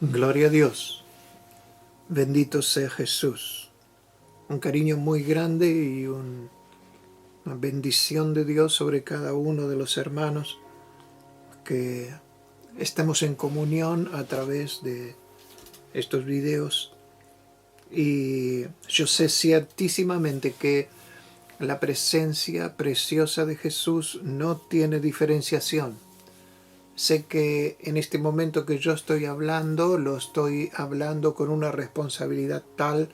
Gloria a Dios, bendito sea Jesús. Un cariño muy grande y una bendición de Dios sobre cada uno de los hermanos, que estemos en comunión a través de estos videos. Y yo sé ciertísimamente que la presencia preciosa de Jesús no tiene diferenciación. Sé que en este momento que yo estoy hablando, lo estoy hablando con una responsabilidad tal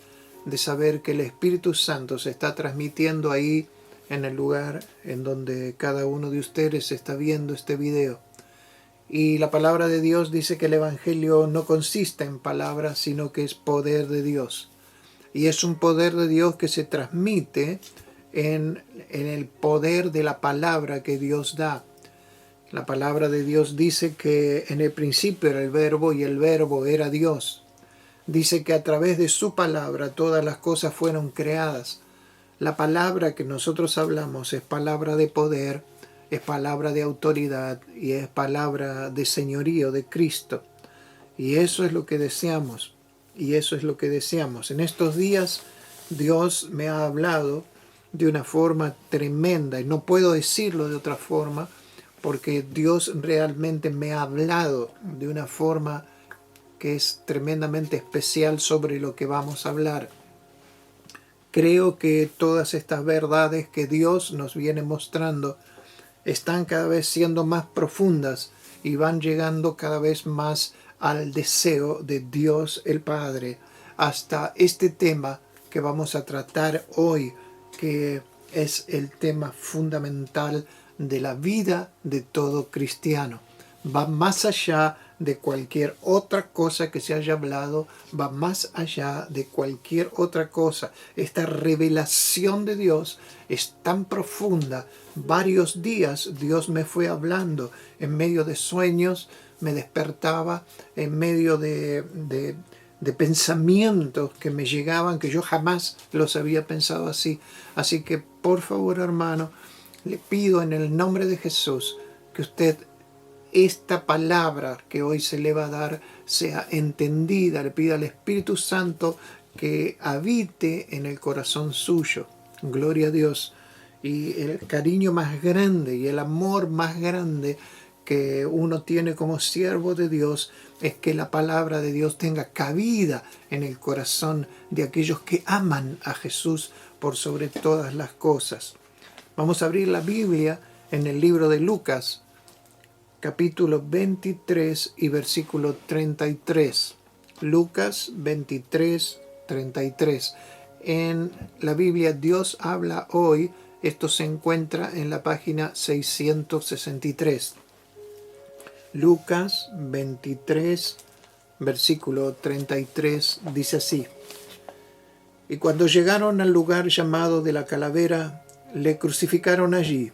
de saber que el Espíritu Santo se está transmitiendo ahí en el lugar en donde cada uno de ustedes está viendo este video. Y la palabra de Dios dice que el Evangelio no consiste en palabras, sino que es poder de Dios. Y es un poder de Dios que se transmite en el poder de la palabra que Dios da. La palabra de Dios dice que en el principio era el verbo y el verbo era Dios. Dice que a través de su palabra todas las cosas fueron creadas. La palabra que nosotros hablamos es palabra de poder, es palabra de autoridad y es palabra de señorío de Cristo. Y eso es lo que deseamos. Y eso es lo que deseamos. En estos días Dios me ha hablado de una forma tremenda y no puedo decirlo de otra forma, porque Dios realmente me ha hablado de una forma que es tremendamente especial sobre lo que vamos a hablar. Creo que todas estas verdades que Dios nos viene mostrando están cada vez siendo más profundas y van llegando cada vez más al deseo de Dios el Padre, hasta este tema que vamos a tratar hoy, que es el tema fundamental de la vida de todo cristiano. Va más allá de cualquier otra cosa que se haya hablado, va más allá de cualquier otra cosa. Esta revelación de Dios es tan profunda. Varios días Dios me fue hablando en medio de sueños, me despertaba en medio de pensamientos que me llegaban, que yo jamás los había pensado así. Así que por favor, hermano, le pido en el nombre de Jesús que usted, esta palabra que hoy se le va a dar, sea entendida. Le pido al Espíritu Santo que habite en el corazón suyo. Gloria a Dios. Y el cariño más grande y el amor más grande que uno tiene como siervo de Dios es que la palabra de Dios tenga cabida en el corazón de aquellos que aman a Jesús por sobre todas las cosas. Vamos a abrir la Biblia en el libro de Lucas, capítulo 23 y versículo 33. Lucas 23, 33. En la Biblia Dios habla hoy. Esto se encuentra en la página 663. Lucas 23, versículo 33, dice así: Y cuando llegaron al lugar llamado de la Calavera, le crucificaron allí,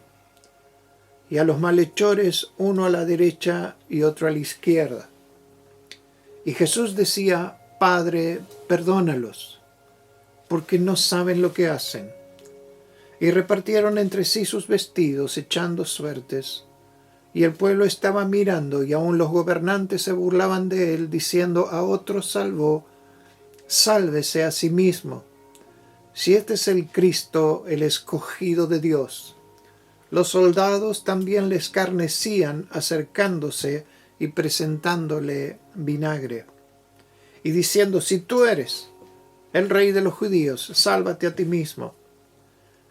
y a los malhechores uno a la derecha y otro a la izquierda. Y Jesús decía: Padre, perdónalos, porque no saben lo que hacen. Y repartieron entre sí sus vestidos, echando suertes. Y el pueblo estaba mirando, y aun los gobernantes se burlaban de él, diciendo: a otro salvó, sálvese a sí mismo, si este es el Cristo, el escogido de Dios. Los soldados también le escarnecían, acercándose y presentándole vinagre, y diciendo: si tú eres el rey de los judíos, sálvate a ti mismo.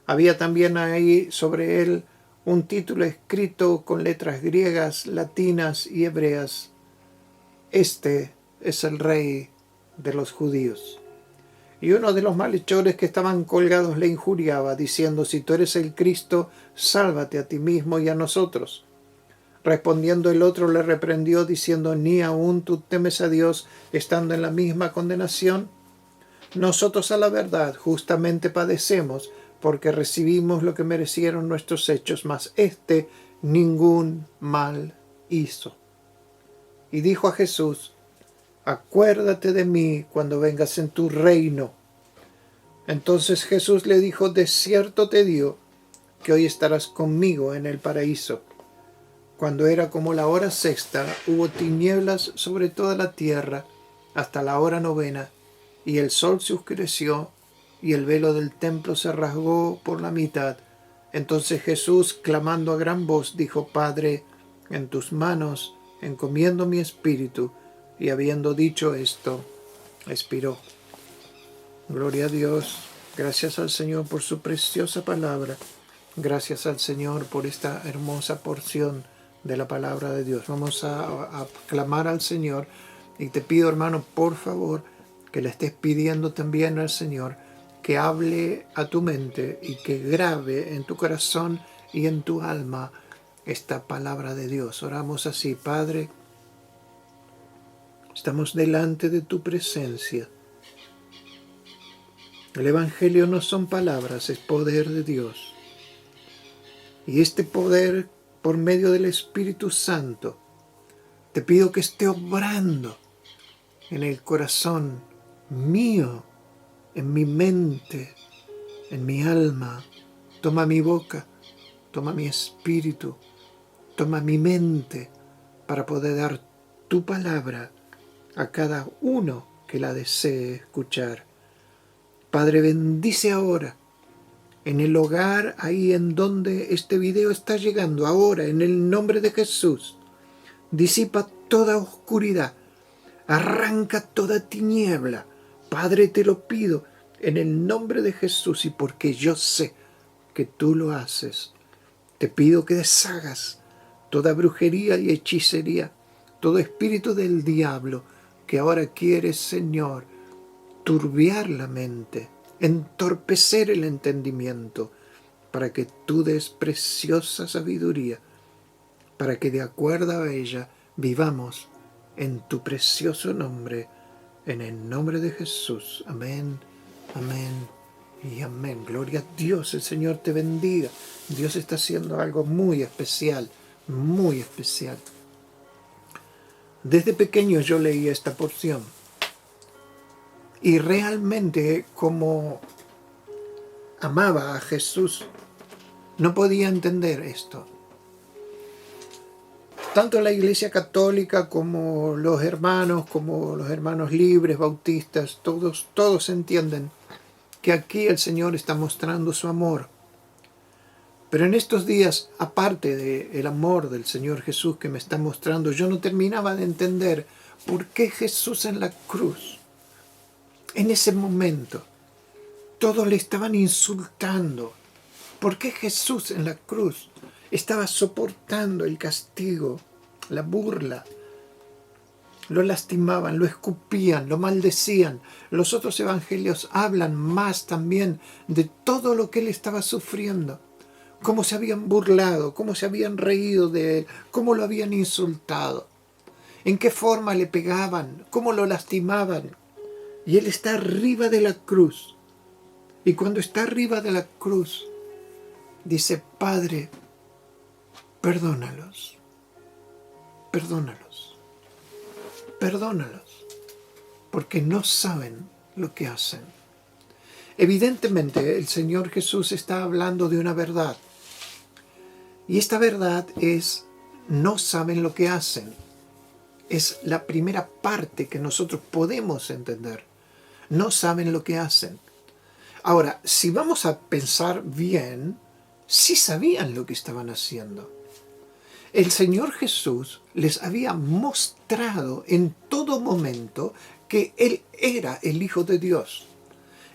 Había también ahí sobre él un título escrito con letras griegas, latinas y hebreas: Este es el rey de los judíos. Y uno de los malhechores que estaban colgados le injuriaba, diciendo: si tú eres el Cristo, sálvate a ti mismo y a nosotros. Respondiendo el otro le reprendió, diciendo: ¿ni aún tú temes a Dios, estando en la misma condenación? Nosotros a la verdad justamente padecemos, porque recibimos lo que merecieron nuestros hechos, mas éste ningún mal hizo. Y dijo a Jesús: acuérdate de mí cuando vengas en tu reino. Entonces Jesús le dijo: de cierto te digo que hoy estarás conmigo en el paraíso. Cuando era como la hora sexta, hubo tinieblas sobre toda la tierra hasta la hora novena, y el sol se oscureció, y el velo del templo se rasgó por la mitad. Entonces Jesús, clamando a gran voz, dijo: Padre, en tus manos encomiendo mi espíritu. Y habiendo dicho esto, expiró. Gloria a Dios. Gracias al Señor por su preciosa palabra. Gracias al Señor por esta hermosa porción de la palabra de Dios. Vamos a clamar al Señor, y te pido, hermano, por favor, que le estés pidiendo también al Señor que hable a tu mente y que grabe en tu corazón y en tu alma esta palabra de Dios. Oramos así: Padre, estamos delante de tu presencia. El Evangelio no son palabras, es poder de Dios. Y este poder, por medio del Espíritu Santo, te pido que esté obrando en el corazón mío, en mi mente, en mi alma. Toma mi boca, toma mi espíritu, toma mi mente, para poder dar tu palabra a cada uno que la desee escuchar. Padre, bendice ahora en el hogar, ahí en donde este video está llegando, ahora, en el nombre de Jesús. Disipa toda oscuridad, arranca toda tiniebla. Padre, te lo pido en el nombre de Jesús, y porque yo sé que tú lo haces, te pido que deshagas toda brujería y hechicería, todo espíritu del diablo que ahora quiere, Señor, turbiar la mente, entorpecer el entendimiento, para que tú des preciosa sabiduría, para que de acuerdo a ella vivamos en tu precioso nombre, en el nombre de Jesús. Amén, amén y amén. Gloria a Dios. El Señor te bendiga. Dios está haciendo algo muy especial, muy especial. Desde pequeño yo leí esta porción, y realmente, como amaba a Jesús, no podía entender esto. Tanto la Iglesia Católica como los hermanos libres, bautistas, todos entienden que aquí el Señor está mostrando su amor. Pero en estos días, aparte del amor del Señor Jesús que me está mostrando, yo no terminaba de entender por qué Jesús en la cruz, en ese momento, todos le estaban insultando. ¿Por qué Jesús en la cruz estaba soportando el castigo, la burla? Lo lastimaban, lo escupían, lo maldecían. Los otros evangelios hablan más también de todo lo que él estaba sufriendo. Cómo se habían burlado, cómo se habían reído de él, cómo lo habían insultado, en qué forma le pegaban, cómo lo lastimaban. Y él está arriba de la cruz. Y cuando está arriba de la cruz, dice: Padre, perdónalos, perdónalos, perdónalos, porque no saben lo que hacen. Evidentemente, el Señor Jesús está hablando de una verdad. Y esta verdad es: no saben lo que hacen. Es la primera parte que nosotros podemos entender. No saben lo que hacen. Ahora, si vamos a pensar bien, sí sabían lo que estaban haciendo. El Señor Jesús les había mostrado en todo momento que Él era el Hijo de Dios.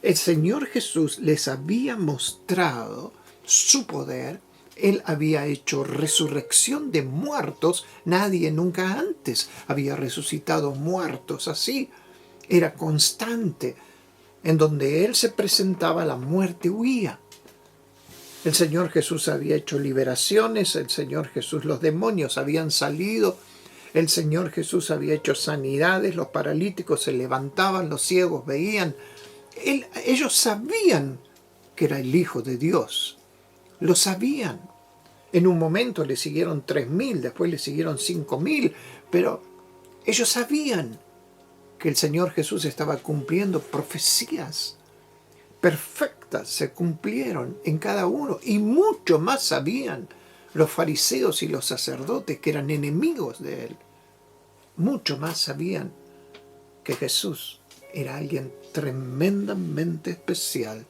El Señor Jesús les había mostrado su poder. Él había hecho resurrección de muertos. Nadie nunca antes había resucitado muertos así. Era constante. En donde Él se presentaba, la muerte huía. El Señor Jesús había hecho liberaciones. El Señor Jesús, los demonios habían salido. El Señor Jesús había hecho sanidades. Los paralíticos se levantaban, los ciegos veían. Ellos sabían que era el Hijo de Dios. Lo sabían. En un momento le siguieron 3.000, después le siguieron 5.000, pero ellos sabían que el Señor Jesús estaba cumpliendo profecías perfectas, se cumplieron en cada uno, y mucho más sabían Los fariseos y los sacerdotes, que eran enemigos de él, mucho más sabían que Jesús era alguien tremendamente especial.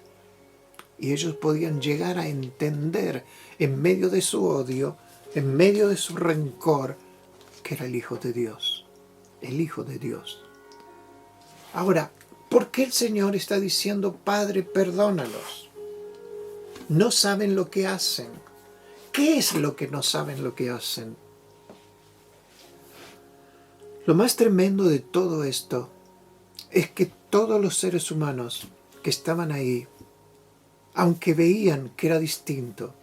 Y ellos podían llegar a entender, en medio de su odio, en medio de su rencor, que era el Hijo de Dios. El Hijo de Dios. Ahora, ¿por qué el Señor está diciendo, Padre, perdónalos? No saben lo que hacen. ¿Qué es lo que no saben lo que hacen? Lo más tremendo de todo esto es que todos los seres humanos que estaban ahí, aunque veían que era distinto,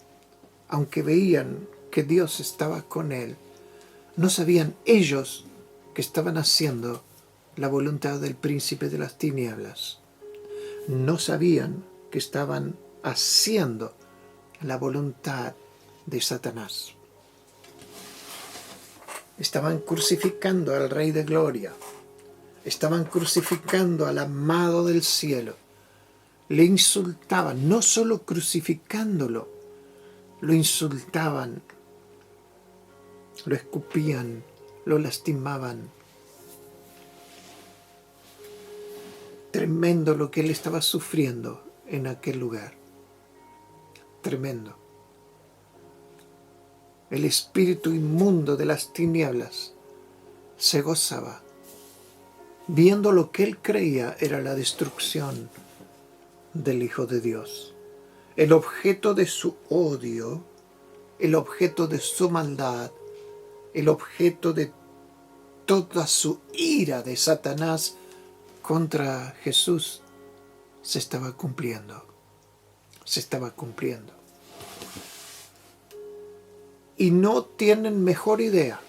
aunque veían que Dios estaba con él, no sabían ellos que estaban haciendo la voluntad del príncipe de las tinieblas. No sabían que estaban haciendo la voluntad de Satanás. Estaban crucificando al Rey de Gloria. Estaban crucificando al amado del cielo. Le insultaban, no solo crucificándolo, lo insultaban, lo escupían, lo lastimaban. Tremendo lo que él estaba sufriendo en aquel lugar. Tremendo. El espíritu inmundo de las tinieblas se gozaba, viendo lo que él creía era la destrucción del Hijo de Dios. El objeto de su odio, el objeto de su maldad, el objeto de toda su ira de Satanás contra Jesús se estaba cumpliendo. Se estaba cumpliendo. Y no tienen mejor idea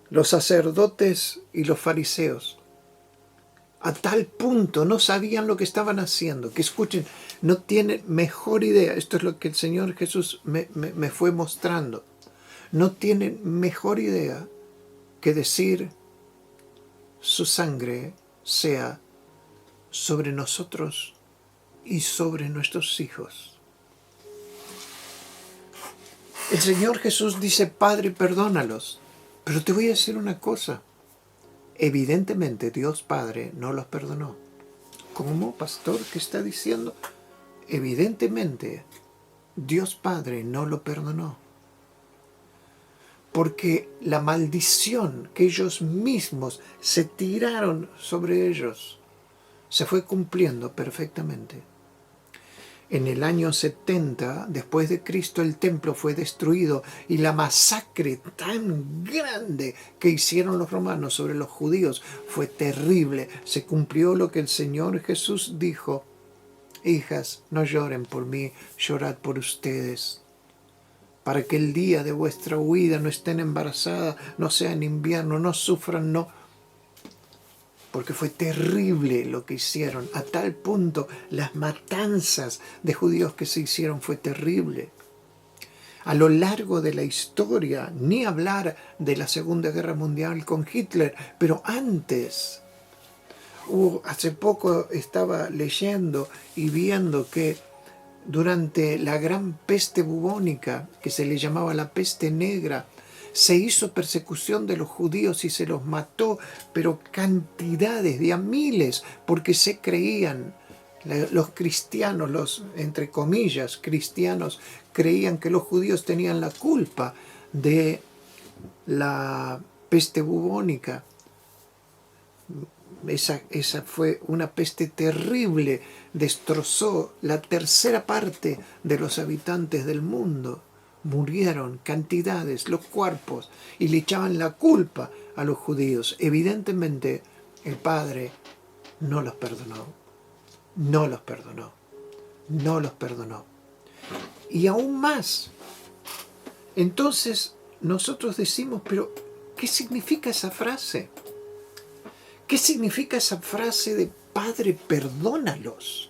los sacerdotes y los fariseos. A tal punto no sabían lo que estaban haciendo, que escuchen, no tienen mejor idea. Esto es lo que el Señor Jesús me fue mostrando. No tienen mejor idea que decir, su sangre sea sobre nosotros y sobre nuestros hijos. El Señor Jesús dice, Padre, perdónalos. Pero te voy a decir una cosa. Evidentemente Dios Padre no los perdonó. ¿Cómo, pastor? ¿Qué está diciendo? Evidentemente Dios Padre no lo perdonó. Porque la maldición que ellos mismos se tiraron sobre ellos se fue cumpliendo perfectamente. En el año 70 después de Cristo el templo fue destruido y la masacre tan grande que hicieron los romanos sobre los judíos fue terrible. Se cumplió lo que el Señor Jesús dijo, hijas, no lloren por mí, llorad por ustedes, para que el día de vuestra huida no estén embarazadas, no sea en invierno, no sufran, no. Porque fue terrible lo que hicieron. A tal punto, las matanzas de judíos que se hicieron fue terrible. A lo largo de la historia, ni hablar de la Segunda Guerra Mundial con Hitler, pero antes, hace poco estaba leyendo y viendo que durante la gran peste bubónica, que se le llamaba la peste negra, se hizo persecución de los judíos y se los mató, pero cantidades de a miles, porque se creían, los cristianos, los entre comillas cristianos, creían que los judíos tenían la culpa de la peste bubónica. Esa fue una peste terrible, destrozó la tercera parte de los habitantes del mundo. Murieron cantidades, los cuerpos, y le echaban la culpa a los judíos. Evidentemente, el Padre no los perdonó. No los perdonó. No los perdonó. Y aún más. Entonces, nosotros decimos, pero ¿qué significa esa frase? ¿Qué significa esa frase de Padre, perdónalos?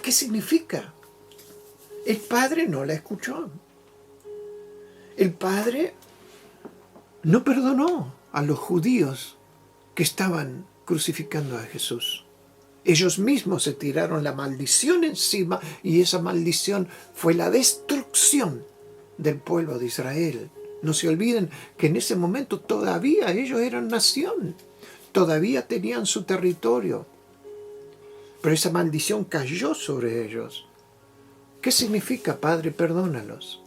¿Qué significa? El Padre no la escuchó. El Padre no perdonó a los judíos que estaban crucificando a Jesús. Ellos mismos se tiraron la maldición encima y esa maldición fue la destrucción del pueblo de Israel. No se olviden que en ese momento todavía ellos eran nación, todavía tenían su territorio, pero esa maldición cayó sobre ellos. ¿Qué significa, Padre, perdónalos?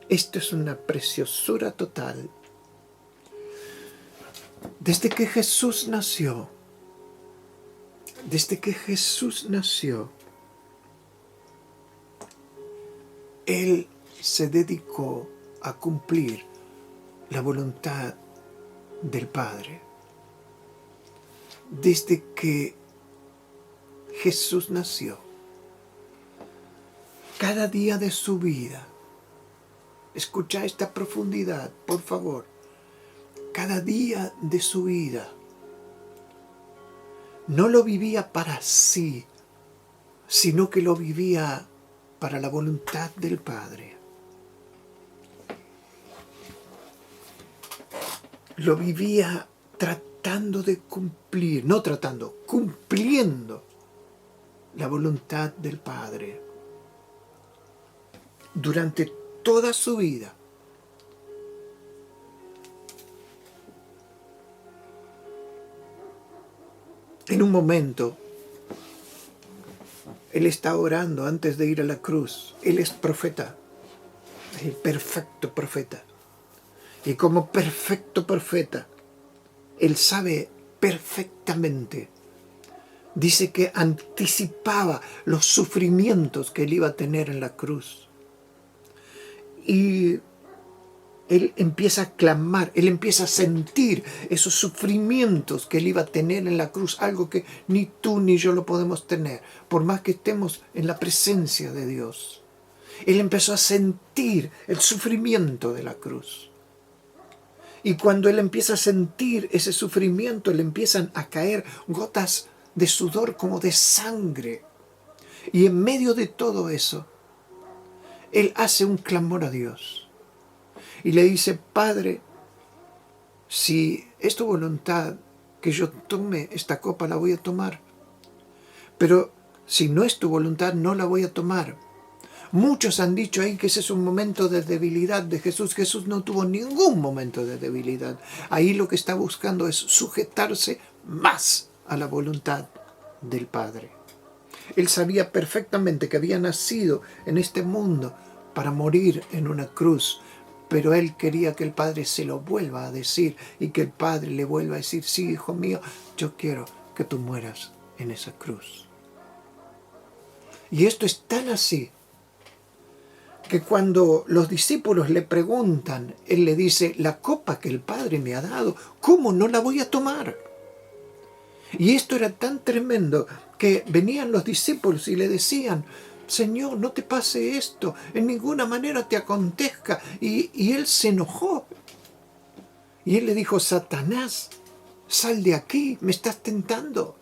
Esto es una preciosura total. Desde que Jesús nació, Él se dedicó a cumplir la voluntad del Padre. Desde que Jesús nació, cada día de su vida, escucha esta profundidad, por favor, cada día de su vida, no lo vivía para sí, sino que lo vivía para la voluntad del Padre. Lo vivía cumpliendo la voluntad del Padre. Durante toda su vida. En un momento, Él está orando antes de ir a la cruz. Él es profeta, el perfecto profeta. Y como perfecto profeta, Él sabe perfectamente. Dice que anticipaba los sufrimientos que Él iba a tener en la cruz. Y Él empieza a clamar, Él empieza a sentir esos sufrimientos que Él iba a tener en la cruz, algo que ni tú ni yo lo podemos tener, por más que estemos en la presencia de Dios. Él empezó a sentir el sufrimiento de la cruz. Y cuando Él empieza a sentir ese sufrimiento, le empiezan a caer gotas de sudor como de sangre. Y en medio de todo eso, Él hace un clamor a Dios. Y le dice, Padre, si es tu voluntad que yo tome esta copa, la voy a tomar. Pero si no es tu voluntad, no la voy a tomar. Muchos han dicho ahí que ese es un momento de debilidad de Jesús. Jesús no tuvo ningún momento de debilidad. Ahí lo que está buscando es sujetarse más a la voluntad del Padre. Él sabía perfectamente que había nacido en este mundo para morir en una cruz. Pero Él quería que el Padre se lo vuelva a decir y que el Padre le vuelva a decir, sí, hijo mío, yo quiero que tú mueras en esa cruz. Y esto es tan así que cuando los discípulos le preguntan, Él le dice, la copa que el Padre me ha dado, ¿cómo no la voy a tomar? Y esto era tan tremendo que venían los discípulos y le decían, Señor, no te pase esto, en ninguna manera te acontezca. Y Él se enojó. Y Él le dijo, Satanás, sal de aquí, me estás tentando.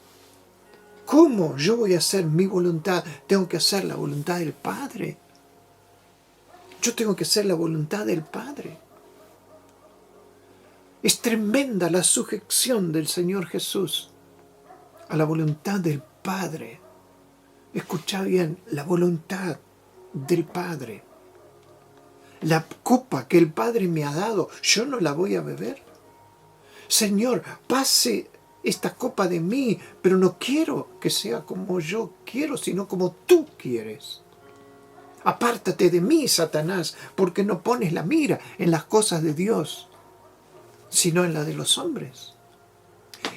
¿Cómo yo voy a hacer mi voluntad? Tengo que hacer la voluntad del Padre. Yo tengo que hacer la voluntad del Padre. Es tremenda la sujeción del Señor Jesús a la voluntad del Padre. Escucha bien, la voluntad del Padre. La copa que el Padre me ha dado, yo no la voy a beber. Señor, pase esta copa de mí, pero no quiero que sea como yo quiero, sino como tú quieres. Apártate de mí, Satanás, porque no pones la mira en las cosas de Dios, sino en la de los hombres.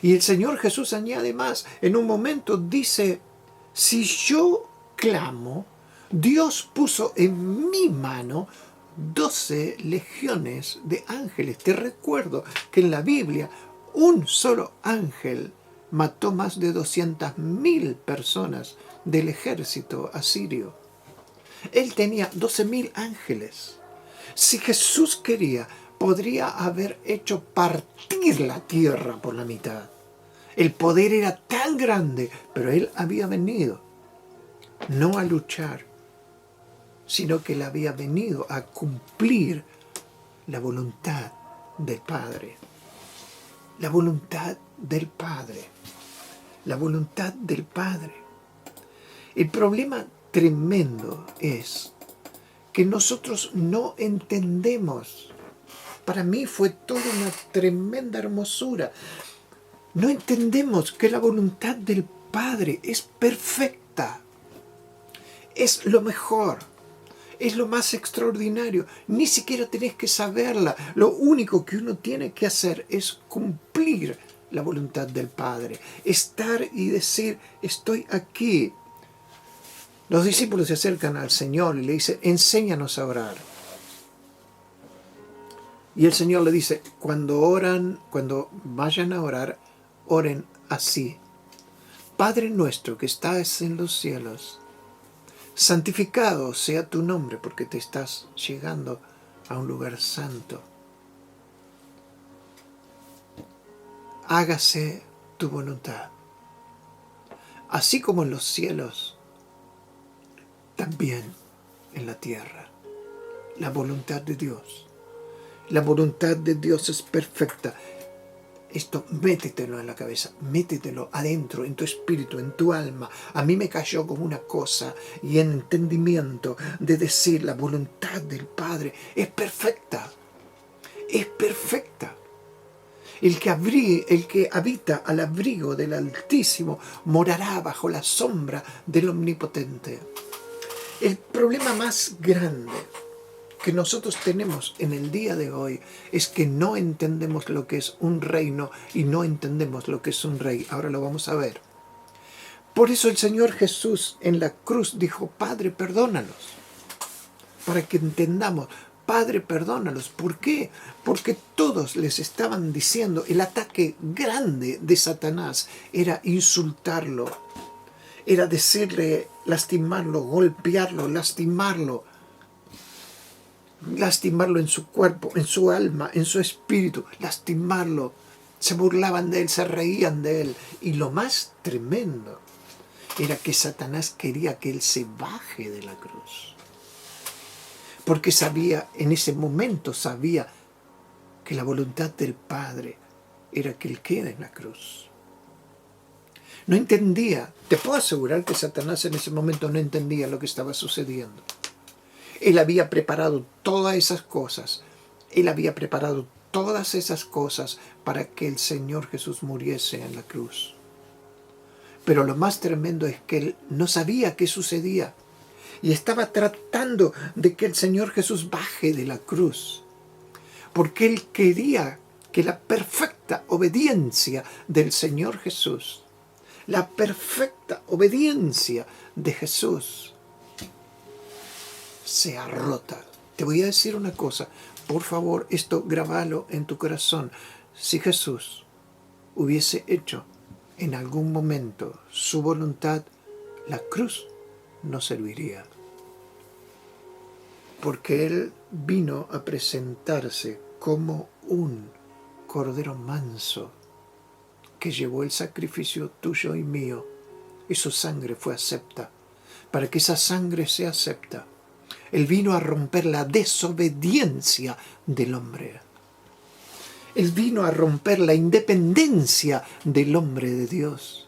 Y el Señor Jesús añade más, en un momento dice, si yo clamo, Dios puso en mi mano 12 legiones de ángeles. Te recuerdo que en la Biblia un solo ángel mató más de 200.000 personas del ejército asirio. Él tenía 12.000 ángeles. Si Jesús quería, podría haber hecho partir la tierra por la mitad. El poder era tan grande, pero Él había venido no a luchar, sino que Él había venido a cumplir la voluntad del Padre. La voluntad del Padre. la voluntad del Padre. El problema tremendo es que nosotros no entendemos. Para mí fue toda una tremenda hermosura. No entendemos que la voluntad del Padre es perfecta. Es lo mejor. Es lo más extraordinario. Ni siquiera tenés que saberla. Lo único que uno tiene que hacer es cumplir la voluntad del Padre. Estar y decir, estoy aquí. Los discípulos se acercan al Señor y le dicen, enséñanos a orar. Y el Señor le dice, cuando vayan a orar, oren así. Padre nuestro que estás en los cielos, santificado sea tu nombre, porque te estás llegando a un lugar santo. Hágase tu voluntad, así como en los cielos, también en la tierra. La voluntad de Dios. La voluntad de Dios es perfecta. Esto métetelo en la cabeza, métetelo adentro, en tu espíritu, en tu alma. A mí me cayó como una cosa y en entendimiento de decir la voluntad del Padre es perfecta. Es perfecta. El que habita al abrigo del Altísimo morará bajo la sombra del Omnipotente. El problema más grande que nosotros tenemos en el día de hoy es que no entendemos lo que es un reino y no entendemos lo que es un rey. Ahora lo vamos a ver. Por eso el Señor Jesús en la cruz dijo, Padre, perdónalos. Para que entendamos, Padre, perdónalos. ¿Por qué? Porque todos les estaban diciendo, el ataque grande de Satanás era insultarlo, era decirle, lastimarlo, golpearlo, lastimarlo en su cuerpo, en su alma, en su espíritu, lastimarlo. Se burlaban de él, se reían de él. Y lo más tremendo era que Satanás quería que él se baje de la cruz. Porque sabía, en ese momento sabía que la voluntad del Padre era que él quede en la cruz. No entendía, te puedo asegurar que Satanás en ese momento no entendía lo que estaba sucediendo. Él había preparado todas esas cosas. Él había preparado todas esas cosas para que el Señor Jesús muriese en la cruz. Pero lo más tremendo es que él no sabía qué sucedía. Y estaba tratando de que el Señor Jesús baje de la cruz. Porque él quería que la perfecta obediencia del Señor Jesús, la perfecta obediencia de Jesús, sea rota. Te voy a decir una cosa, por favor, esto grábalo en tu corazón. Si Jesús hubiese hecho en algún momento su voluntad, la cruz no serviría. Porque Él vino a presentarse como un cordero manso que llevó el sacrificio tuyo y mío, y su sangre fue acepta. Para que esa sangre sea acepta, Él vino a romper la desobediencia del hombre. Él vino a romper la independencia del hombre de Dios.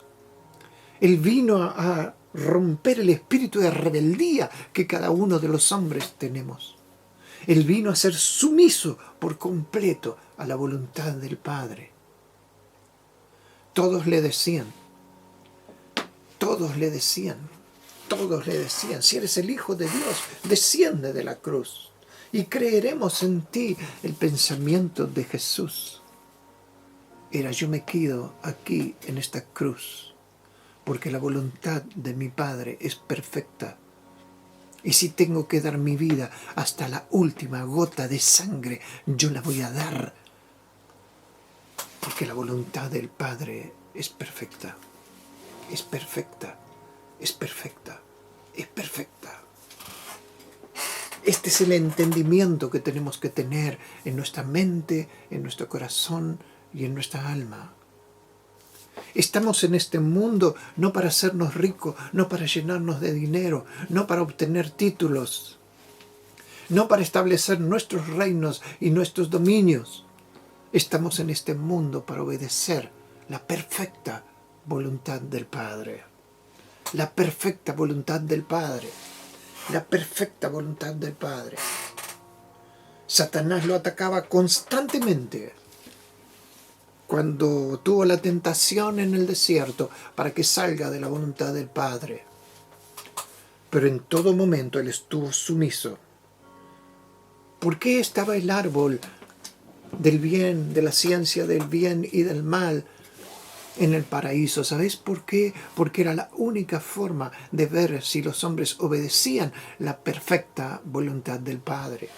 Él vino a romper el espíritu de rebeldía que cada uno de los hombres tenemos. Él vino a ser sumiso por completo a la voluntad del Padre. Todos le decían, si eres el Hijo de Dios, desciende de la cruz y creeremos en ti. El pensamiento de Jesús era, yo me quedo aquí en esta cruz porque la voluntad de mi Padre es perfecta. Y si tengo que dar mi vida hasta la última gota de sangre, yo la voy a dar porque la voluntad del Padre es perfecta, es perfecta. Es perfecta, es perfecta. Este es el entendimiento que tenemos que tener en nuestra mente, en nuestro corazón y en nuestra alma. Estamos en este mundo no para hacernos ricos, no para llenarnos de dinero, no para obtener títulos, no para establecer nuestros reinos y nuestros dominios. Estamos en este mundo para obedecer la perfecta voluntad del Padre. La perfecta voluntad del Padre. La perfecta voluntad del Padre. Satanás lo atacaba constantemente cuando tuvo la tentación en el desierto para que salga de la voluntad del Padre. Pero en todo momento él estuvo sumiso. ¿Por qué estaba el árbol del bien, de la ciencia del bien y del mal en el paraíso? ¿Sabéis por qué? Porque era la única forma de ver si los hombres obedecían la perfecta voluntad del Padre.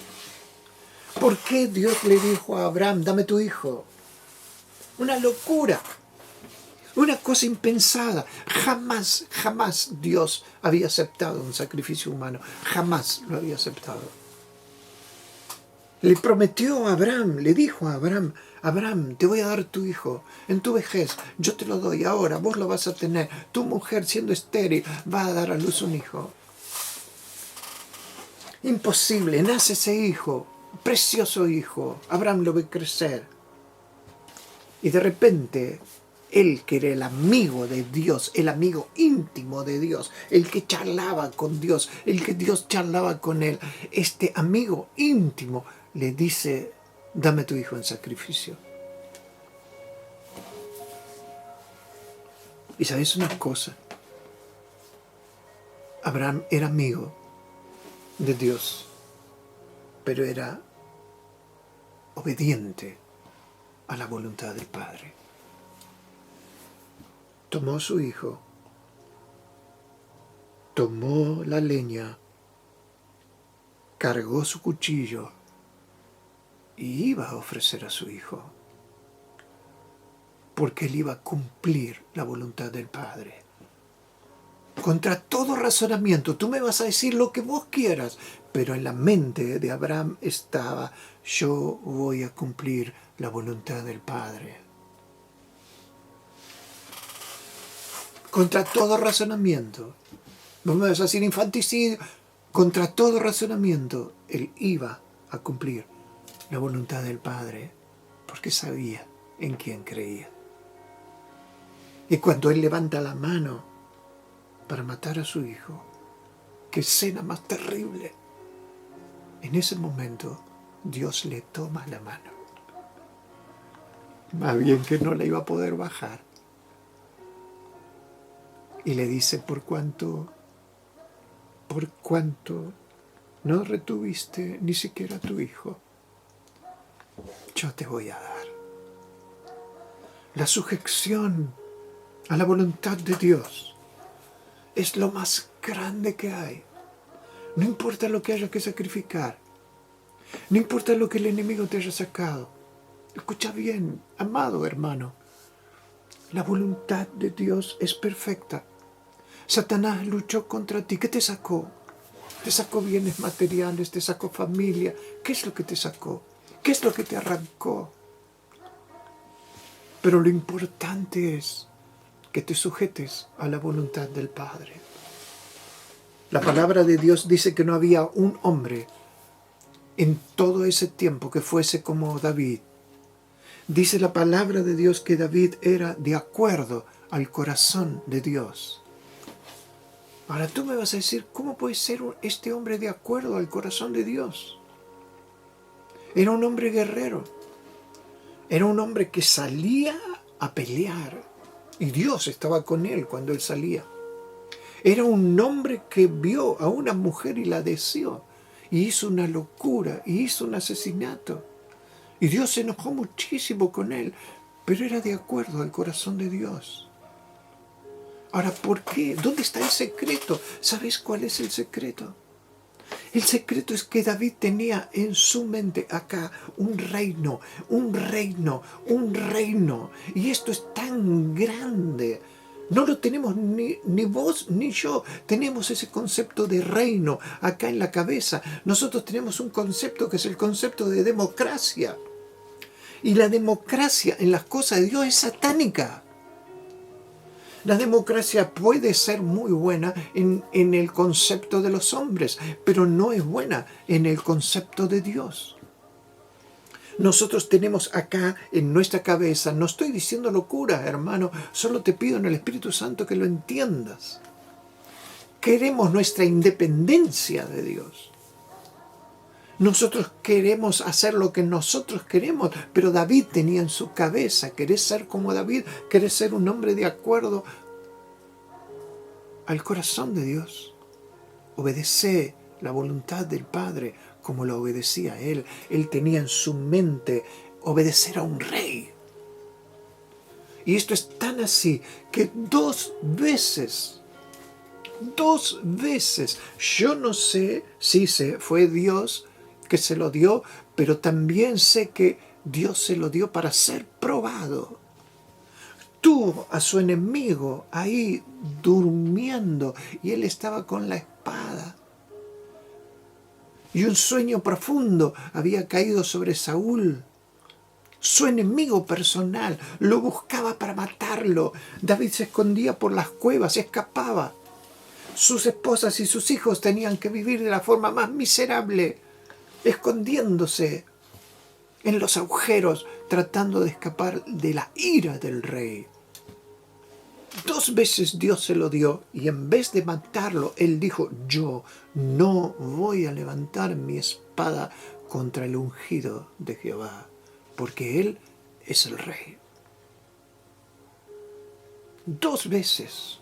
¿Por qué Dios le dijo a Abraham, dame tu hijo? Una locura, una cosa impensada. Jamás Dios había aceptado un sacrificio humano. Jamás lo había aceptado. Le prometió a Abraham, le dijo a Abraham, Abraham, te voy a dar tu hijo en tu vejez, yo te lo doy ahora, vos lo vas a tener. Tu mujer, siendo estéril, va a dar a luz un hijo. Imposible, nace ese hijo, precioso hijo. Abraham lo ve crecer. Y de repente, él que era el amigo de Dios, el amigo íntimo de Dios, el que charlaba con Dios, el que Dios charlaba con él, este amigo íntimo le dice, dame tu hijo en sacrificio. Y sabes una cosa, Abraham era amigo de Dios, pero era obediente a la voluntad del Padre. Tomó a su hijo, tomó la leña, cargó su cuchillo y iba a ofrecer a su hijo, porque él iba a cumplir la voluntad del Padre. Contra todo razonamiento, tú me vas a decir lo que vos quieras, pero en la mente de Abraham estaba, yo voy a cumplir la voluntad del Padre. Contra todo razonamiento, no me vas a decir infanticidio, contra todo razonamiento, él iba a cumplir la voluntad del Padre, porque sabía en quién creía. Y cuando él levanta la mano para matar a su hijo, qué escena más terrible. En ese momento, Dios le toma la mano. Más bien que no la iba a poder bajar. Y le dice, por cuanto no retuviste ni siquiera a tu hijo, yo te voy a dar. La sujeción a la voluntad de Dios es lo más grande que hay. No importa lo que haya que sacrificar. No importa lo que el enemigo te haya sacado. Escucha bien, amado hermano. La voluntad de Dios es perfecta. Satanás luchó contra ti. ¿Qué te sacó? Te sacó bienes materiales, te sacó familia. ¿Qué es lo que te sacó? ¿Qué es lo que te arrancó? Pero lo importante es que te sujetes a la voluntad del Padre. La palabra de Dios dice que no había un hombre en todo ese tiempo que fuese como David. Dice la palabra de Dios que David era de acuerdo al corazón de Dios. Ahora tú me vas a decir, ¿cómo puede ser este hombre de acuerdo al corazón de Dios? Era un hombre guerrero. Era un hombre que salía a pelear. Y Dios estaba con él cuando él salía. Era un hombre que vio a una mujer y la deseó. Y hizo una locura, y hizo un asesinato. Y Dios se enojó muchísimo con él. Pero era de acuerdo al corazón de Dios. Ahora, ¿por qué? ¿Dónde está el secreto? ¿Sabes cuál es el secreto? El secreto es que David tenía en su mente acá un reino. Y esto es tan grande. No lo tenemos ni vos ni yo. Tenemos ese concepto de reino acá en la cabeza. Nosotros tenemos un concepto que es el concepto de democracia. Y la democracia en las cosas de Dios es satánica. La democracia puede ser muy buena en el concepto de los hombres, pero no es buena en el concepto de Dios. Nosotros tenemos acá en nuestra cabeza, no estoy diciendo locura, hermano, solo te pido en el Espíritu Santo que lo entiendas. Queremos nuestra independencia de Dios. Nosotros queremos hacer lo que nosotros queremos, pero David tenía en su cabeza, querés ser como David, querés ser un hombre de acuerdo al corazón de Dios. Obedece la voluntad del Padre como lo obedecía él. Él tenía en su mente obedecer a un rey. Y esto es tan así que dos veces, yo no sé si fue Dios que se lo dio, pero también sé que Dios se lo dio para ser probado. Tuvo a su enemigo ahí durmiendo y él estaba con la espada. Y un sueño profundo había caído sobre Saúl. Su enemigo personal lo buscaba para matarlo. David se escondía por las cuevas y escapaba. Sus esposas y sus hijos tenían que vivir de la forma más miserable, escondiéndose en los agujeros, tratando de escapar de la ira del rey. Dos veces Dios se lo dio y en vez de matarlo, él dijo, yo no voy a levantar mi espada contra el ungido de Jehová, porque él es el rey. Dos veces.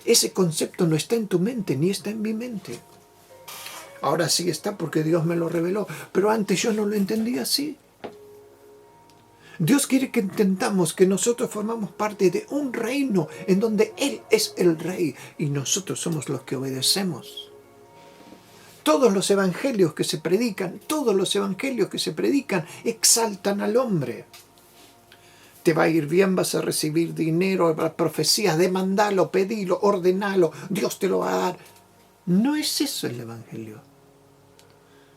Ese concepto no está en tu mente ni está en mi mente. Ahora sí está porque Dios me lo reveló, pero antes yo no lo entendía así. Dios quiere que entendamos que nosotros formamos parte de un reino en donde Él es el rey y nosotros somos los que obedecemos. Todos los evangelios que se predican exaltan al hombre. Te va a ir bien, vas a recibir dinero, profecías, demandalo, pedilo, ordenalo, Dios te lo va a dar. No es eso el evangelio.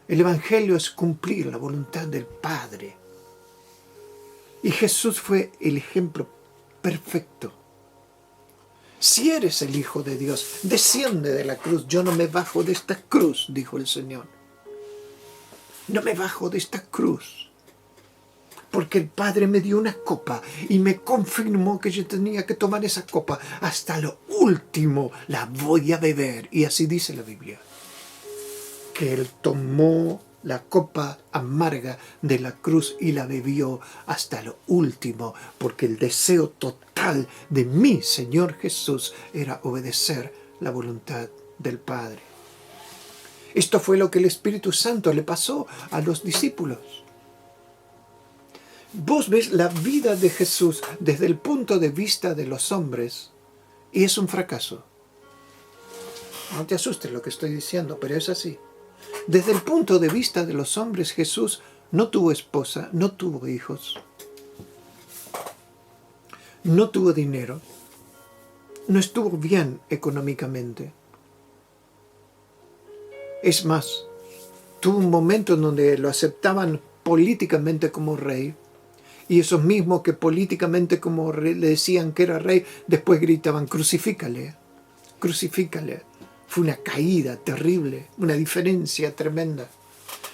El evangelio es cumplir la voluntad del Padre. Y Jesús fue el ejemplo perfecto. Si eres el Hijo de Dios, desciende de la cruz. Yo no me bajo de esta cruz, dijo el Señor. No me bajo de esta cruz. Porque el Padre me dio una copa y me confirmó que yo tenía que tomar esa copa. Hasta lo último la voy a beber. Y así dice la Biblia. Que Él tomó la copa amarga de la cruz y la bebió hasta lo último, porque el deseo total de mi Señor Jesús era obedecer la voluntad del Padre. Esto fue lo que el Espíritu Santo le pasó a los discípulos. Vos ves la vida de Jesús desde el punto de vista de los hombres y es un fracaso. No te asustes lo que estoy diciendo, pero es así. Desde el punto de vista de los hombres, Jesús no tuvo esposa, no tuvo hijos, no tuvo dinero, no estuvo bien económicamente. Es más, tuvo un momento en donde lo aceptaban políticamente como rey, y esos mismos que políticamente como rey, le decían que era rey, después gritaban, crucifícale, crucifícale. Fue una caída terrible, una diferencia tremenda.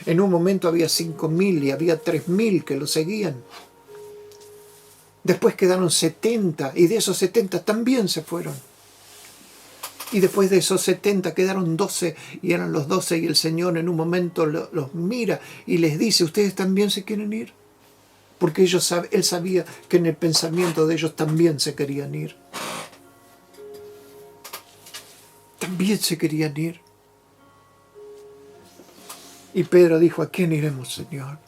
En un momento había 5.000 y había 3.000 que lo seguían. Después quedaron 70 y de esos 70 también se fueron. Y después de esos 70 quedaron 12 y eran los 12 y el Señor en un momento los mira y les dice, ¿ustedes también se quieren ir? Porque Él sabía que en el pensamiento de ellos también se querían ir. También se querían ir. Y Pedro dijo, ¿a quién iremos, Señor?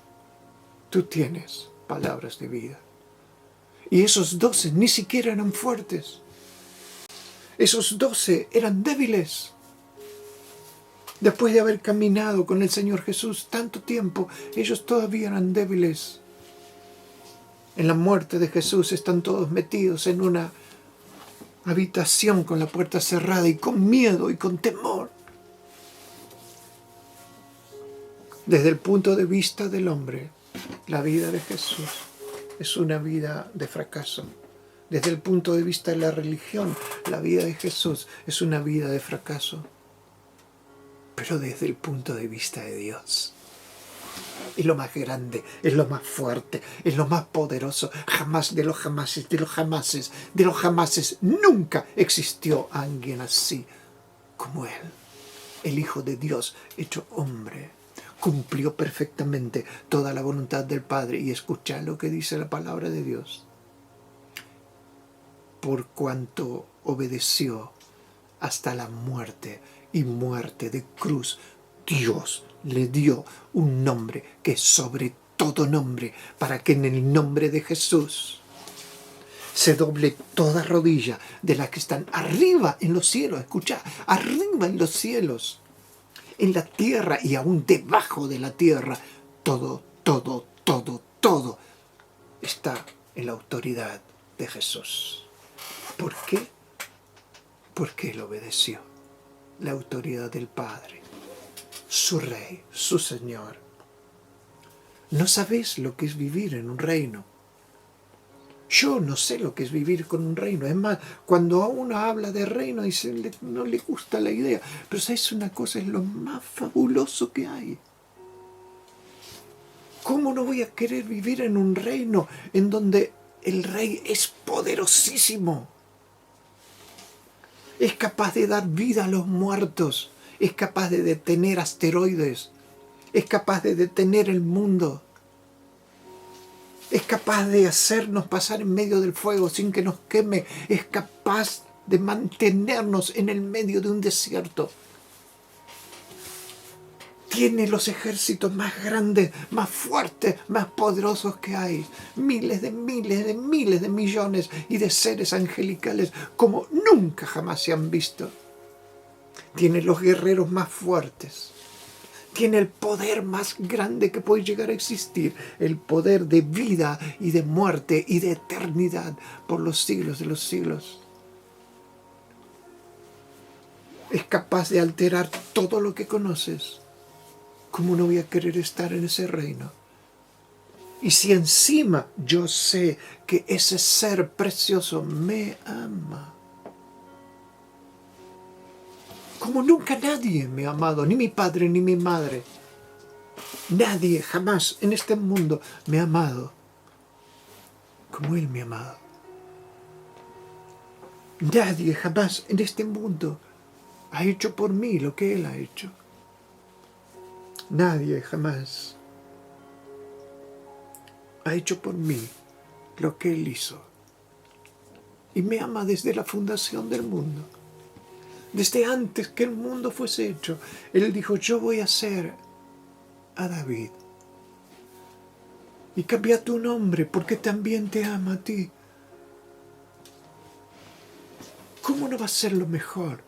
Tú tienes palabras de vida. Y esos 12 ni siquiera eran fuertes. Esos 12 eran débiles. Después de haber caminado con el Señor Jesús tanto tiempo, ellos todavía eran débiles. En la muerte de Jesús están todos metidos en una habitación con la puerta cerrada y con miedo y con temor. Desde el punto de vista del hombre, la vida de Jesús es una vida de fracaso. Desde el punto de vista de la religión, la vida de Jesús es una vida de fracaso. Pero desde el punto de vista de Dios, Es lo más grande, es lo más fuerte, es lo más poderoso. Jamás de los jamases, de los jamases, de los jamases, nunca existió alguien así como Él. El Hijo de Dios hecho hombre. Cumplió perfectamente toda la voluntad del Padre. Y escucha lo que dice la palabra de Dios. Por cuanto obedeció hasta la muerte y muerte de cruz, Dios le dio un nombre que es sobre todo nombre, para que en el nombre de Jesús se doble toda rodilla de las que están arriba en los cielos. Escucha, arriba en los cielos, en la tierra y aún debajo de la tierra. Todo está en la autoridad de Jesús. ¿Por qué? Porque Él obedeció la autoridad del Padre, su Rey, su Señor. No sabéis lo que es vivir en un reino. Yo no sé lo que es vivir con un reino. Es más, cuando uno habla de reino no le gusta la idea. Pero ¿sabes una cosa? Es lo más fabuloso que hay. ¿Cómo no voy a querer vivir en un reino en donde el rey es poderosísimo? Es capaz de dar vida a los muertos. Es capaz de detener asteroides. Es capaz de detener el mundo. Es capaz de hacernos pasar en medio del fuego sin que nos queme. Es capaz de mantenernos en el medio de un desierto. Tiene los ejércitos más grandes, más fuertes, más poderosos que hay. Miles de millones y de seres angelicales como nunca jamás se han visto. Tiene los guerreros más fuertes. Tiene el poder más grande que puede llegar a existir. El poder de vida y de muerte y de eternidad por los siglos de los siglos. Es capaz de alterar todo lo que conoces. ¿Cómo no voy a querer estar en ese reino? Y si encima yo sé que ese ser precioso me ama, como nunca nadie me ha amado, ni mi padre ni mi madre. Nadie jamás en este mundo me ha amado como Él me ha amado. Nadie jamás en este mundo ha hecho por mí lo que Él ha hecho. Nadie jamás ha hecho por mí lo que Él hizo. Y me ama desde la fundación del mundo. Desde antes que el mundo fuese hecho. Él dijo, yo voy a ser a David. Y cambia tu nombre porque también te ama a ti. ¿Cómo no va a ser lo mejor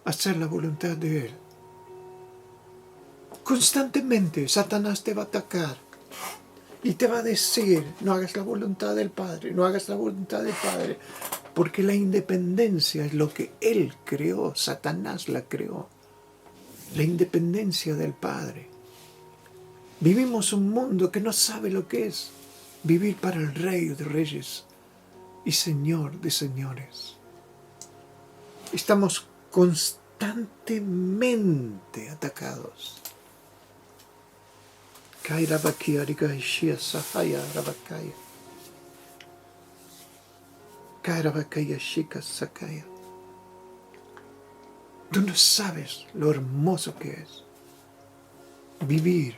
hacer la voluntad de Él? Constantemente Satanás te va a atacar y te va a decir, no hagas la voluntad del Padre, no hagas la voluntad del Padre, porque la independencia es lo que Él creó, Satanás la creó, la independencia del Padre. Vivimos un mundo que no sabe lo que es vivir para el Rey de Reyes y Señor de Señores. Estamos constantemente atacados. Tú no sabes lo hermoso que es vivir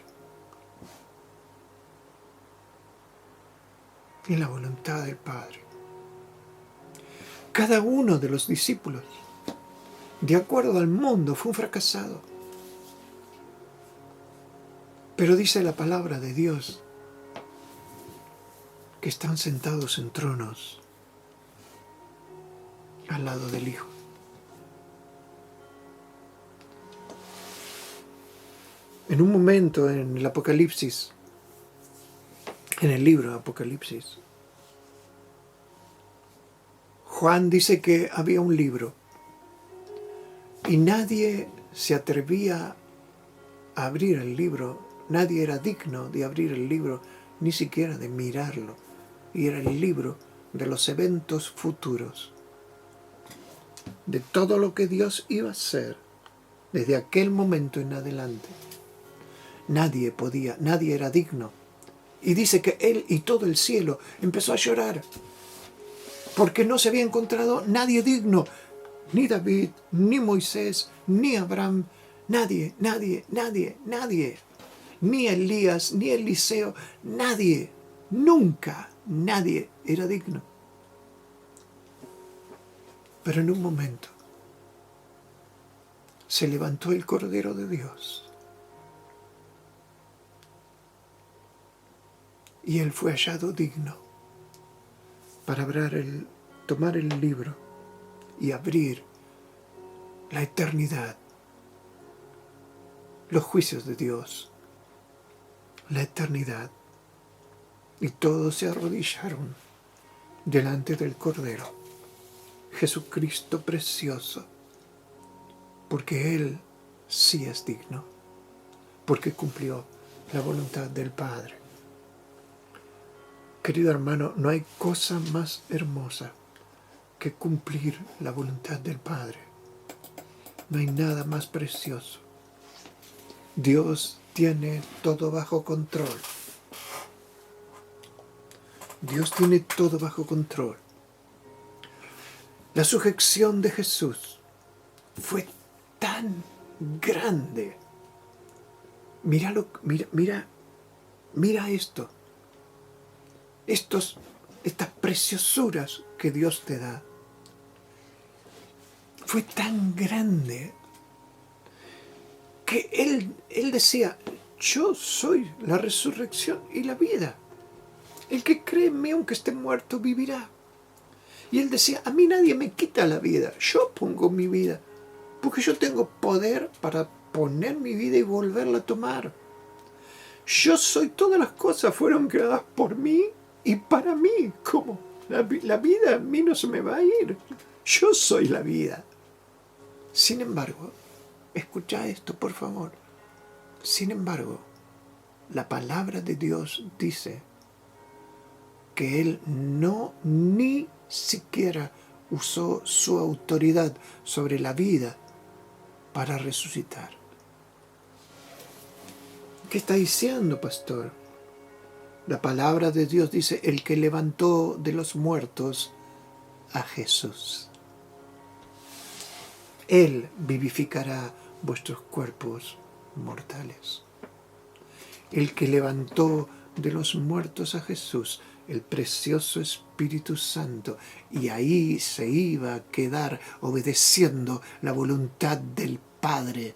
en la voluntad del Padre. Cada uno de los discípulos, de acuerdo al mundo, fue un fracasado. Pero dice la palabra de Dios que están sentados en tronos al lado del Hijo. En un momento en el Apocalipsis, en el libro de Apocalipsis, Juan dice que había un libro y nadie se atrevía a abrir el libro, nadie era digno de abrir el libro, ni siquiera de mirarlo. Y era el libro de los eventos futuros, de todo lo que Dios iba a hacer desde aquel momento en adelante. Nadie podía, nadie era digno. Y dice que él y todo el cielo empezó a llorar, porque no se había encontrado nadie digno, ni David, ni Moisés, ni Abraham, nadie, nadie, nadie, nadie, ni Elías, ni Eliseo, nadie, nunca nadie era digno. Pero en un momento se levantó el Cordero de Dios y él fue hallado digno para tomar el libro y abrir la eternidad, los juicios de Dios, la eternidad. Y todos se arrodillaron delante del Cordero, Jesucristo precioso, porque Él sí es digno, porque cumplió la voluntad del Padre. Querido hermano, no hay cosa más hermosa que cumplir la voluntad del Padre. No hay nada más precioso. Dios tiene todo bajo control. Dios tiene todo bajo control. La sujeción de Jesús fue tan grande. Mira esto. Estas preciosuras que Dios te da. Fue tan grande que Él decía, yo soy la resurrección y la vida. El que cree en mí, aunque esté muerto, vivirá. Y Él decía, a mí nadie me quita la vida, yo pongo mi vida, porque yo tengo poder para poner mi vida y volverla a tomar. Yo soy, todas las cosas fueron creadas por mí y para mí. ¿Cómo? La vida a mí no se me va a ir. Yo soy la vida. Sin embargo, escucha esto, por favor. Sin embargo, la palabra de Dios dice que Él no ni siquiera usó su autoridad sobre la vida para resucitar. ¿Qué está diciendo, pastor? La palabra de Dios dice, el que levantó de los muertos a Jesús. Él vivificará vuestros cuerpos mortales. El que levantó de los muertos a Jesús, el precioso Espíritu Santo, y ahí se iba a quedar obedeciendo la voluntad del Padre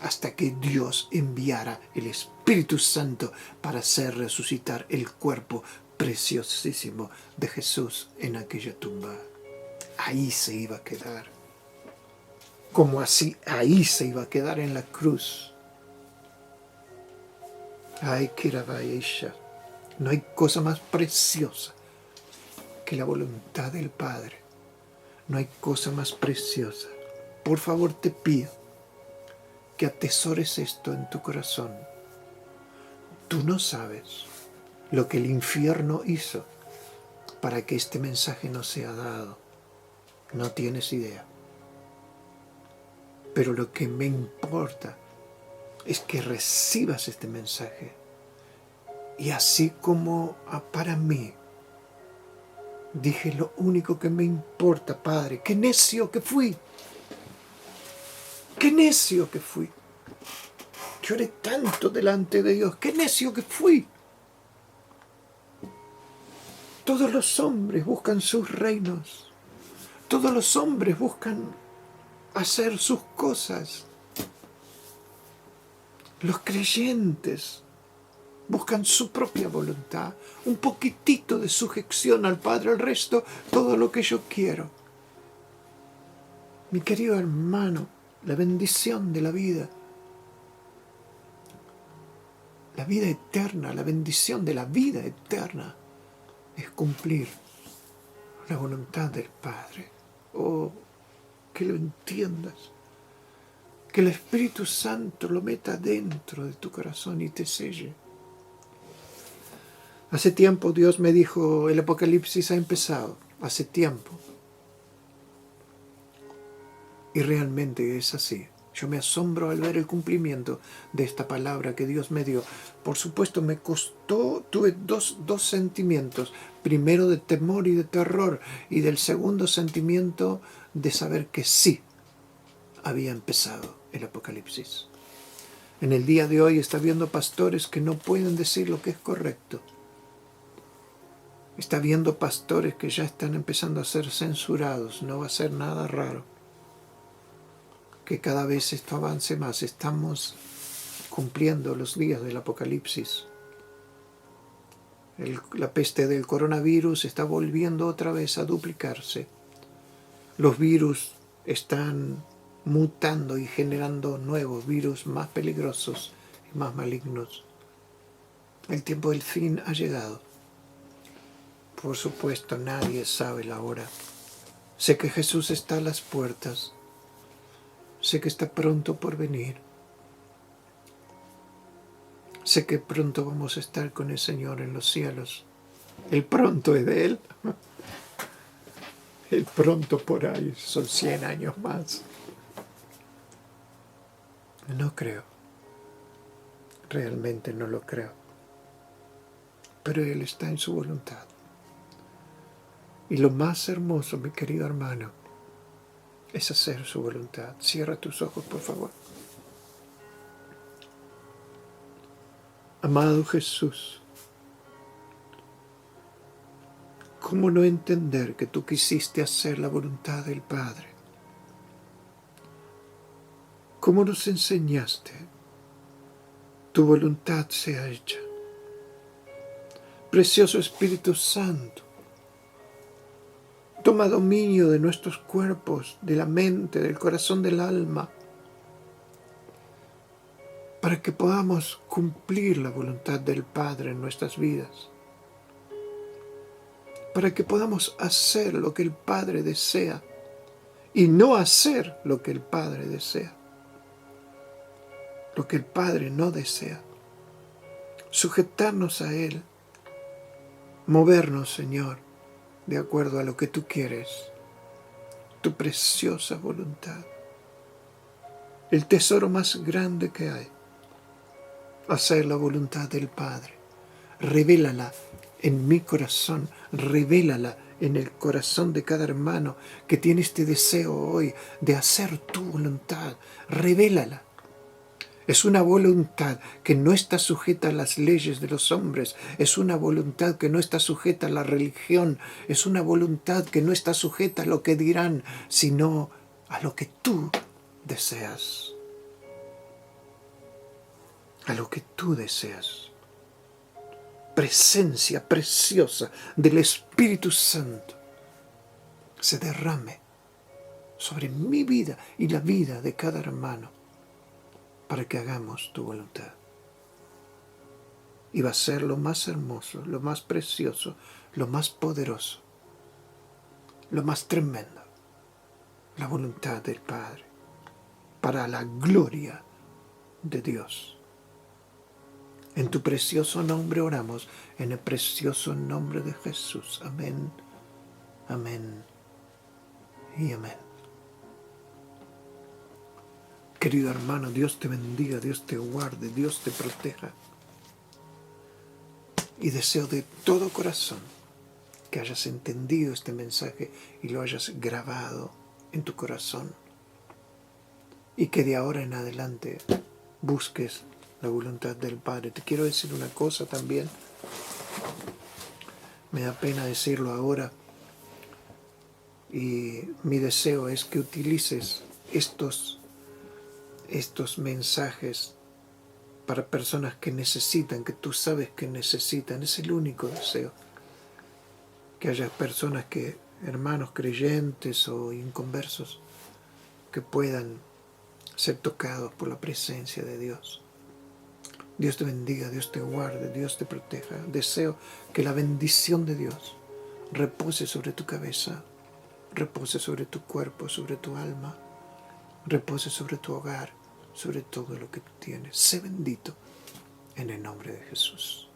hasta que Dios enviara el Espíritu Santo para hacer resucitar el cuerpo preciosísimo de Jesús en aquella tumba. Ahí se iba a quedar. Como así, ahí se iba a quedar en la cruz. Ay, Kirabaisha. No hay cosa más preciosa que la voluntad del Padre. No hay cosa más preciosa. Por favor, te pido que atesores esto en tu corazón. Tú no sabes lo que el infierno hizo para que este mensaje no sea dado. No tienes idea. Pero lo que me importa es que recibas este mensaje. Y así como para mí, dije lo único que me importa, Padre, qué necio que fui. Qué necio que fui. Lloré tanto delante de Dios, qué necio que fui. Todos los hombres buscan sus reinos. Todos los hombres buscan hacer sus cosas. Los creyentes buscan su propia voluntad, un poquitito de sujeción al Padre, el resto, todo lo que yo quiero. Mi querido hermano, la bendición de la vida eterna, la bendición de la vida eterna, es cumplir la voluntad del Padre. Oh, que lo entiendas. Que el Espíritu Santo lo meta dentro de tu corazón y te selle. Hace tiempo Dios me dijo, el Apocalipsis ha empezado. Hace tiempo. Y realmente es así. Yo me asombro al ver el cumplimiento de esta palabra que Dios me dio. Por supuesto, me costó, tuve dos sentimientos. Primero de temor y de terror, y del segundo sentimiento de saber que sí había empezado el Apocalipsis. En el día de hoy está viendo pastores que no pueden decir lo que es correcto. Está viendo pastores que ya están empezando a ser censurados. No va a ser nada raro que cada vez esto avance más. Estamos cumpliendo los días del Apocalipsis. La peste del coronavirus está volviendo otra vez a duplicarse. Los virus están mutando y generando nuevos virus más peligrosos y más malignos. El tiempo del fin ha llegado. Por supuesto, nadie sabe la hora. Sé que Jesús está a las puertas. Sé que está pronto por venir. Sé que pronto vamos a estar con el Señor en los cielos. El pronto es de Él. El pronto por ahí son 100 años más. No creo. Realmente no lo creo. Pero Él está en su voluntad. Y lo más hermoso, mi querido hermano, es hacer su voluntad. Cierra tus ojos, por favor. Amado Jesús, ¿cómo no entender que tú quisiste hacer la voluntad del Padre? ¿Cómo nos enseñaste? Tu voluntad sea hecha. Precioso Espíritu Santo, toma dominio de nuestros cuerpos, de la mente, del corazón, del alma, para que podamos cumplir la voluntad del Padre en nuestras vidas, para que podamos hacer lo que el Padre desea y no hacer lo que el Padre desea, lo que el Padre no desea. Sujetarnos a Él, movernos, Señor, de acuerdo a lo que tú quieres, tu preciosa voluntad, el tesoro más grande que hay, hacer la voluntad del Padre. Revélala en mi corazón, revélala en el corazón de cada hermano que tiene este deseo hoy de hacer tu voluntad. Revélala. Es una voluntad que no está sujeta a las leyes de los hombres. Es una voluntad que no está sujeta a la religión. Es una voluntad que no está sujeta a lo que dirán, sino a lo que tú deseas. A lo que tú deseas. Presencia preciosa del Espíritu Santo se derrame sobre mi vida y la vida de cada hermano, para que hagamos tu voluntad. Y va a ser lo más hermoso, lo más precioso, lo más poderoso, lo más tremendo, la voluntad del Padre, para la gloria de Dios. En tu precioso nombre oramos, en el precioso nombre de Jesús. Amén, amén y amén. Querido hermano, Dios te bendiga, Dios te guarde, Dios te proteja. Y deseo de todo corazón que hayas entendido este mensaje y lo hayas grabado en tu corazón. Y que de ahora en adelante busques la voluntad del Padre. Te quiero decir una cosa también. Me da pena decirlo ahora. Y mi deseo es que utilices estos mensajes para personas que necesitan, que tú sabes que necesitan. Es el único deseo. Que haya personas hermanos creyentes o inconversos, que puedan ser tocados por la presencia de Dios. Dios te bendiga, Dios te guarde, Dios te proteja. Deseo que la bendición de Dios repose sobre tu cabeza, repose sobre tu cuerpo, sobre tu alma, repose sobre tu hogar, sobre todo lo que tú tienes. Sé bendito en el nombre de Jesús.